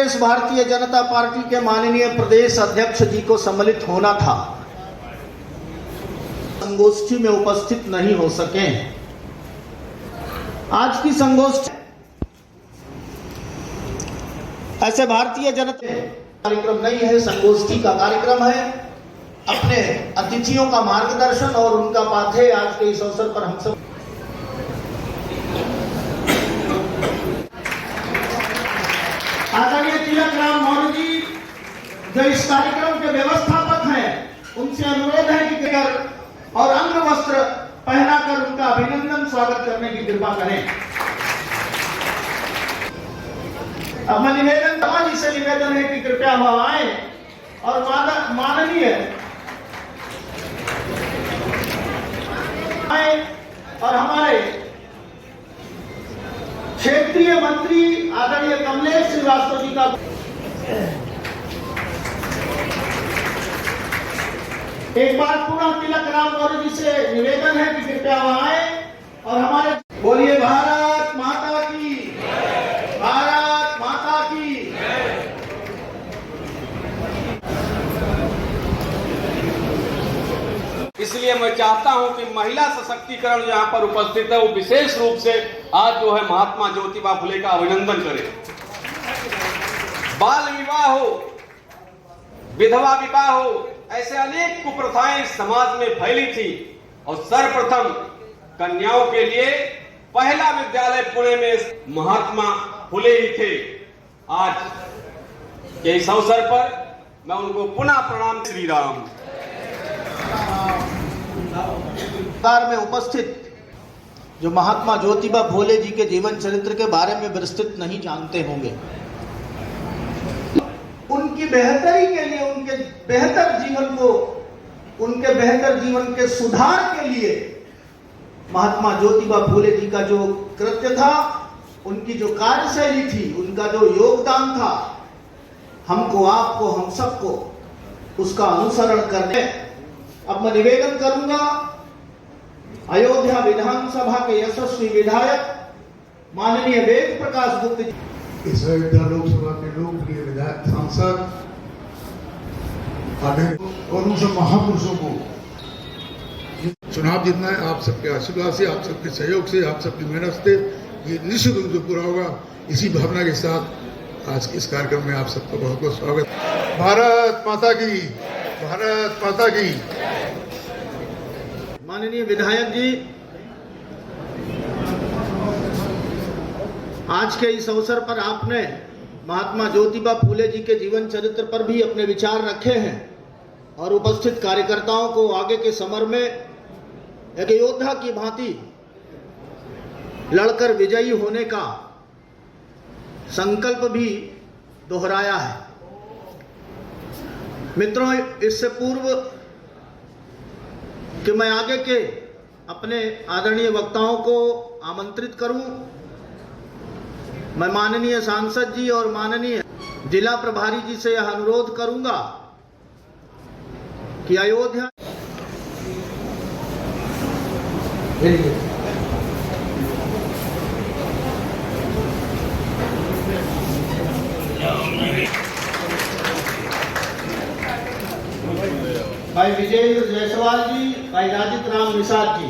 Congress Bharatiya Janata party के माननीय प्रदेश अध्यक्ष जी को सम्मिलित होना था, संगोष्ठी में उपस्थित नहीं हो सके। आज की संगोष्ठी ऐसे भारतीय जनता कार्यक्रम नहीं है, संगोष्ठी का कार्यक्रम है। अपने अतिथियों का मार्गदर्शन और उनका पाथेय आज के इस अवसर पर हम सब आदरणीय तिलक राम मौर्य जी जो इस कार्यक्रम के व्यवस्थापक हैं, उनसे अनुरोध है कि और अंग वस्त्र पहनाकर उनका अभिनंदन स्वागत करने की कृपा करें। अब मैं निवेदन समाज से निवेदन है कि कृपया वह आए और माननीय आए और हमारे क्षेत्रीय मंत्री आदरणीय कमलेश श्रीवास्तव जी का एक बार पुनः तिलक राम मौर्य जी से निवेदन है कि कृपया वहां आए और हमारे बोलिए भारत माता की, भारत माता की। इसलिए मैं चाहता हूं कि महिला सशक्तिकरण यहाँ पर उपस्थित है, वो विशेष रूप से आज जो है महात्मा ज्योतिबा फुले का अभिनंदन करें। बाल विवाह हो, विधवा विवाह हो, ऐसे अनेक कुप्रथाएं समाज में फैली थी और सर्वप्रथम कन्याओं के लिए पहला विद्यालय पुणे में महात्मा फुले ही थे। आज के इस अवसर पर मैं उनको पुनः प्रणाम। श्री राम। में उपस्थित जो महात्मा ज्योतिबा फुले जी के जीवन चरित्र के बारे में विस्तृत नहीं जानते होंगे, उनकी बेहतरी के लिए, उनके बेहतर जीवन को, उनके बेहतर जीवन के सुधार के लिए महात्मा ज्योतिबा फुले जी का जो कृत्य था, उनकी जो कार्यशैली थी, उनका जो योगदान था, हमको, आपको, हम सबको उसका अनुसरण करने। अब मैं निवेदन करूंगा अयोध्या विधानसभा के यशस्वी विधायक माननीय वेद प्रकाश गुप्त जी, इस अयोध्या लोकसभा के लोकप्रिय विधायक सांसद और उन सब महापुरुषों को चुनाव जीतना है। आप सबके आशीर्वाद से, आप सबके सहयोग से, आप सबकी मेहनत से ये निश्चित रूप से पूरा होगा। इसी भावना के साथ आज के इस कार्यक्रम में आप सबका बहुत बहुत स्वागत। भारत माता की, भारत माता की। माननीय विधायक जी, आज के इस अवसर पर आपने महात्मा ज्योतिबा फुले जी के जीवन चरित्र पर भी अपने विचार रखे हैं और उपस्थित कार्यकर्ताओं को आगे के समर में एक योद्धा की भांति लड़कर विजयी होने का संकल्प भी दोहराया है। मित्रों, इससे पूर्व कि मैं आगे के अपने आदरणीय वक्ताओं को आमंत्रित करूं, मैं माननीय सांसद जी और माननीय जिला प्रभारी जी से यह अनुरोध करूंगा कि अयोध्या भाई विजेंद्र जायसवाल जी, भाई राजित राम निषाद जी।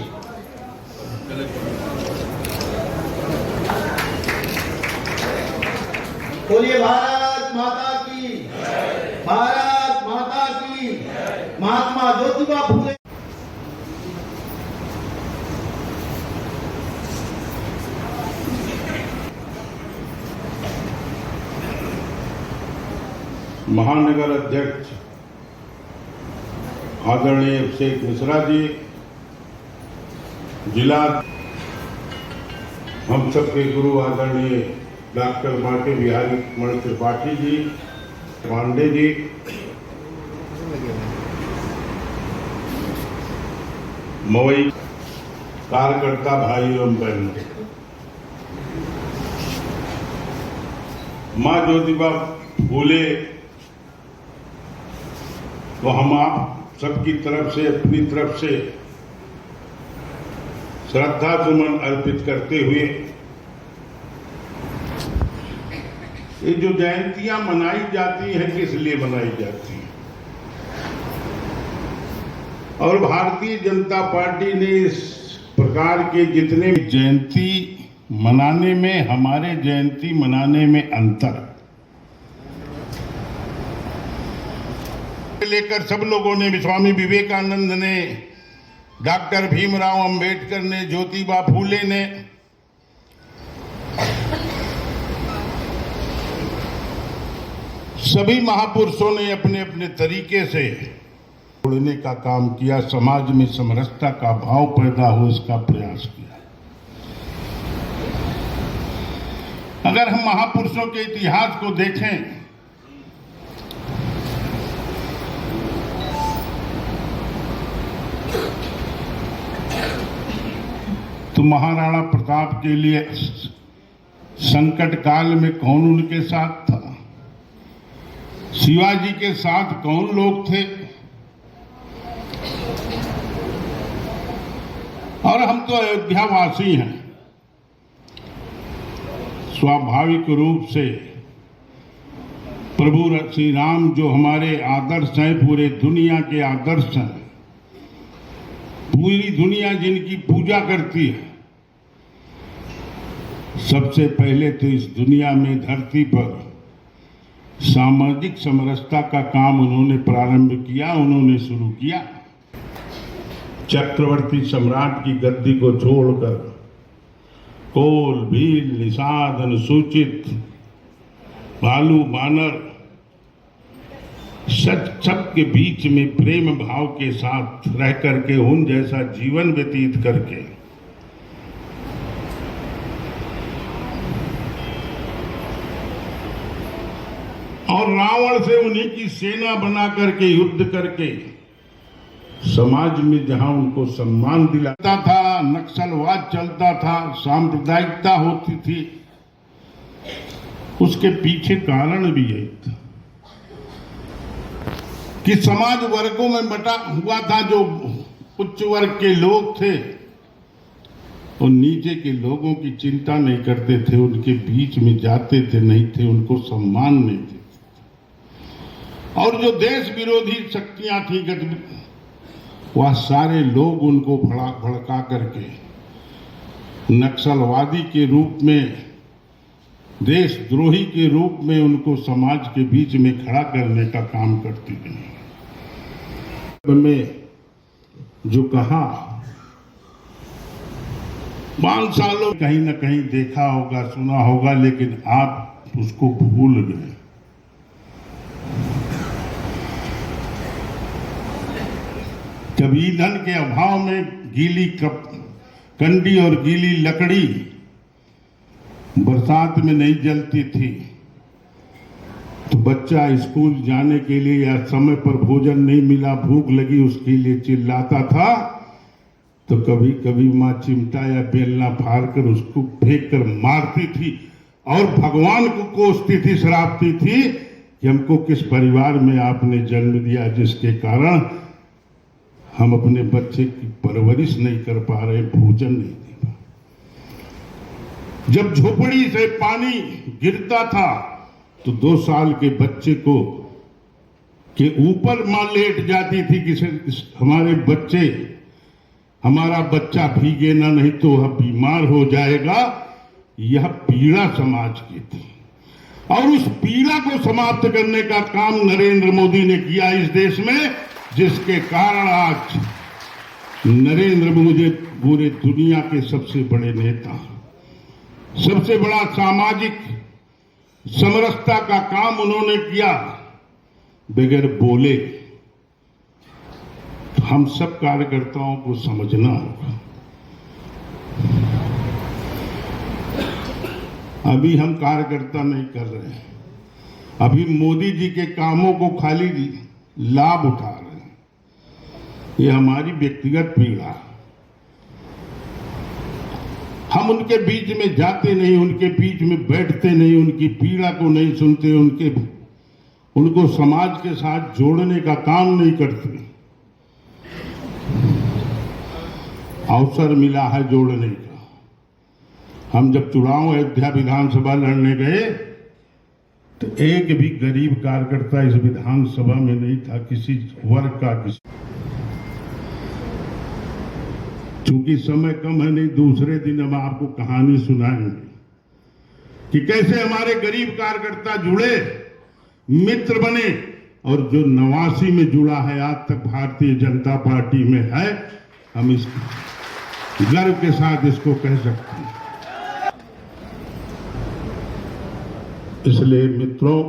बोलिए भारत माता की, भारत माता की। महात्मा ज्योतिबा फुले। महानगर अध्यक्ष आदरणीय अभिषेक मिश्रा जी, जिला हम सबके गुरु आदरणीय डॉक्टर माटे बिहारी मणि त्रिपाठी जी, पांडे जी, मवई कार्यकर्ता भाई एवं बहनों, मां ज्योतिबा फुले तो हम आप सबकी तरफ से, अपनी तरफ से श्रद्धा सुमन अर्पित करते हुए ये जो जयंतियां मनाई जाती हैं किस लिए मनाई जाती हैं? और भारतीय जनता पार्टी ने इस प्रकार के जितने जयंती मनाने में, हमारे जयंती मनाने में अंतर लेकर सब लोगों ने, स्वामी विवेकानंद ने, डॉक्टर भीमराव अंबेडकर ने, ज्योतिबा फूले ने, सभी महापुरुषों ने अपने अपने तरीके से जोड़ने का काम किया, समाज में समरसता का भाव पैदा हो इसका प्रयास किया। अगर हम महापुरुषों के इतिहास को देखें तो महाराणा प्रताप के लिए संकट काल में कौन उनके साथ था, शिवाजी के साथ कौन लोग थे, और हम तो अयोध्यावासी हैं। स्वाभाविक रूप से प्रभु श्री राम जो हमारे आदर्श हैं, पूरे दुनिया के आदर्श हैं, पूरी दुनिया जिनकी पूजा करती है, सबसे पहले तो इस दुनिया में, धरती पर सामाजिक समरसता का काम उन्होंने प्रारंभ किया, उन्होंने शुरू किया। चक्रवर्ती सम्राट की गद्दी को छोड़कर कोल, भील, निषाद, अनुसूचित, भालू, बानर, सब के बीच में प्रेम भाव के साथ रह करके, उन जैसा जीवन व्यतीत करके और रावण से उन्हीं की सेना बना करके युद्ध करके समाज में जहां उनको सम्मान दिलाता था, नक्सलवाद चलता था, सांप्रदायिकता होती थी, उसके पीछे कारण भी यही था कि समाज वर्गों में बटा हुआ था। जो उच्च वर्ग के लोग थे और नीचे के लोगों की चिंता नहीं करते थे, उनके बीच में जाते थे नहीं थे, उनको सम्मान नहीं देते। और जो देश विरोधी शक्तियां थी, वह सारे लोग उनको भड़का करके नक्सलवादी के रूप में, देशद्रोही के रूप में उनको समाज के बीच में खड़ा करने का काम करती थी। में जो कहा 5 सालों कहीं ना कहीं देखा होगा, सुना होगा, लेकिन आप उसको भूल गए। जब ईंधन के अभाव में गीली कंडी और गीली लकड़ी बरसात में नहीं जलती थी, तो बच्चा स्कूल जाने के लिए या समय पर भोजन नहीं मिला, भूख लगी, उसके लिए चिल्लाता था, तो कभी कभी माँ चिमटा या बेलना फाड़ कर उसको फेंक कर मारती थी और भगवान को कोसती थी, शराबती थी कि हमको किस परिवार में आपने जन्म दिया जिसके कारण हम अपने बच्चे की परवरिश नहीं कर पा रहे, भोजन नहीं दे पा। जब झोपड़ी से पानी गिरता था तो 2 साल के बच्चे को के ऊपर मां लेट जाती थी कि हमारा बच्चा भीगे ना, नहीं तो वह बीमार हो जाएगा। यह पीड़ा समाज की थी और उस पीड़ा को समाप्त करने का काम नरेंद्र मोदी ने किया इस देश में, जिसके कारण आज नरेंद्र मोदी पूरे दुनिया के सबसे बड़े नेता, सबसे बड़ा सामाजिक समरसता का काम उन्होंने किया बगैर बोले। तो हम सब कार्यकर्ताओं को समझना होगा। अभी हम कार्यकर्ता नहीं कर रहे हैं, अभी मोदी जी के कामों को खाली लाभ उठा रहे हैं। ये हमारी व्यक्तिगत पीड़ा, हम उनके बीच में जाते नहीं, उनके बीच में बैठते नहीं, उनकी पीड़ा को नहीं सुनते, उनको समाज के साथ जोड़ने का काम नहीं करते। अवसर मिला है जोड़ने का। हम जब चुनाव अयोध्या विधानसभा लड़ने गए तो एक भी गरीब कार्यकर्ता इस विधानसभा में नहीं था, किसी वर्ग का। चूंकि समय कम है, नहीं दूसरे दिन हम आपको कहानी सुनाएंगे कि कैसे हमारे गरीब कार्यकर्ता जुड़े, मित्र बने, और जो 89 में जुड़ा है आज तक भारतीय जनता पार्टी में है, हम इस गर्व के साथ इसको कह सकते हैं। इसलिए मित्रों,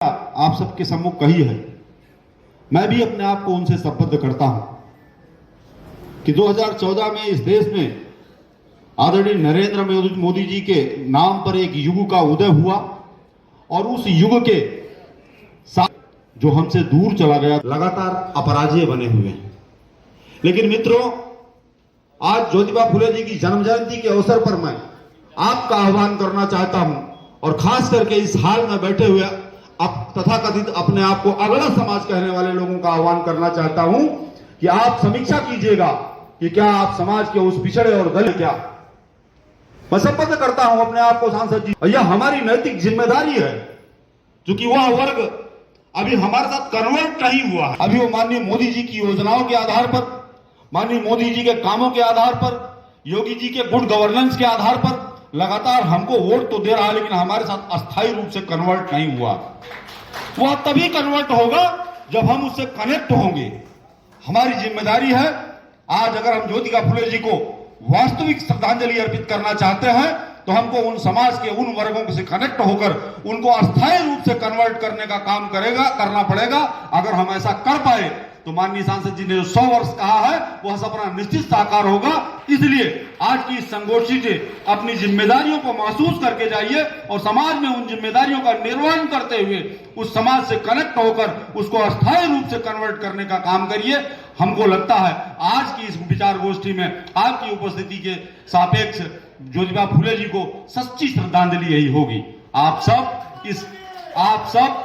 आप सबके सम्मुख कही है, मैं भी अपने आप को उनसे संबद्ध करता हूं कि 2014 में इस देश में आदरणीय नरेंद्र मोदी जी के नाम पर एक युग का उदय हुआ और उस युग के साथ जो हमसे दूर चला गया लगातार अपराजेय बने हुए हैं। लेकिन मित्रों, आज ज्योतिबा फुले जी की जन्म जयंती के अवसर पर मैं आपका आह्वान करना चाहता हूं और खास करके इस हाल में बैठे हुए तथाकथित अपने आप को अगला समाज कहने वाले लोगों का आह्वान करना चाहता हूं कि आप समीक्षा कीजिएगा कि क्या आप समाज के उस पिछड़े और दलित, क्या मैं संबद्ध करता हूं अपने आप को सांसद जी, और यह हमारी नैतिक जिम्मेदारी है, क्योंकि वह वर्ग अभी हमारे साथ कन्वर्ट नहीं हुआ है। अभी वो माननीय मोदी जी की योजनाओं के आधार पर, माननीय मोदी जी के कामों के आधार पर, योगी जी के गुड गवर्नेंस के आधार पर लगातार हमको वोट तो दे रहा है, लेकिन हमारे साथ अस्थायी रूप से कन्वर्ट नहीं हुआ। वह तभी कन्वर्ट होगा जब हम उससे कनेक्ट होंगे। हमारी जिम्मेदारी है, आज अगर हम ज्योतिबा फुले जी को वास्तविक श्रद्धांजलि अर्पित करना चाहते हैं तो हमको उन समाज के उन वर्गों से कनेक्ट होकर उनको अस्थायी रूप से कन्वर्ट करने का काम करना पड़ेगा। अगर हम ऐसा कर पाए तो माननीय सांसद जी ने जो 100 वर्ष कहा है वह सपना निश्चित साकार होगा। इसलिए आज की इस संगोष्ठी से अपनी जिम्मेदारियों को महसूस करके जाइए और समाज में उन जिम्मेदारियों का निर्वहन करते हुए उस समाज से कनेक्ट होकर उसको अस्थायी रूप से कन्वर्ट करने का काम करिए। हमको लगता है आज की इस विचार गोष्ठी में आपकी उपस्थिति के सापेक्ष ज्योतिबा फुले जी को सच्ची श्रद्धांजलि यही होगी। आप सब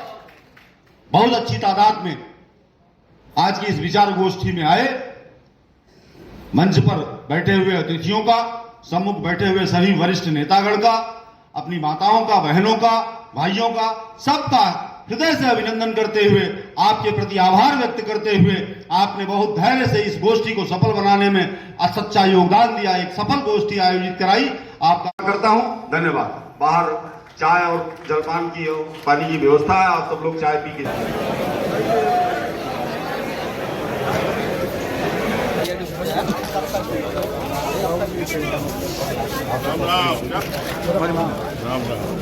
बहुत अच्छी तादाद में आज की इस विचार गोष्ठी में आए। मंच पर बैठे हुए अतिथियों का, सम्मुख बैठे हुए सभी वरिष्ठ नेतागण का, अपनी माताओं का, बहनों का, भाइयों का, सबका हृदय से अभिनंदन करते हुए, आपके प्रति आभार व्यक्त करते हुए, आपने बहुत धैर्य से इस गोष्ठी को सफल बनाने में सच्चा योगदान दिया, एक सफल गोष्ठी आयोजित कराई। आपका करता हूं, धन्यवाद। बाहर चाय और जलपान की पानी की व्यवस्था है, आप सब लोग चाय पी के राम राम।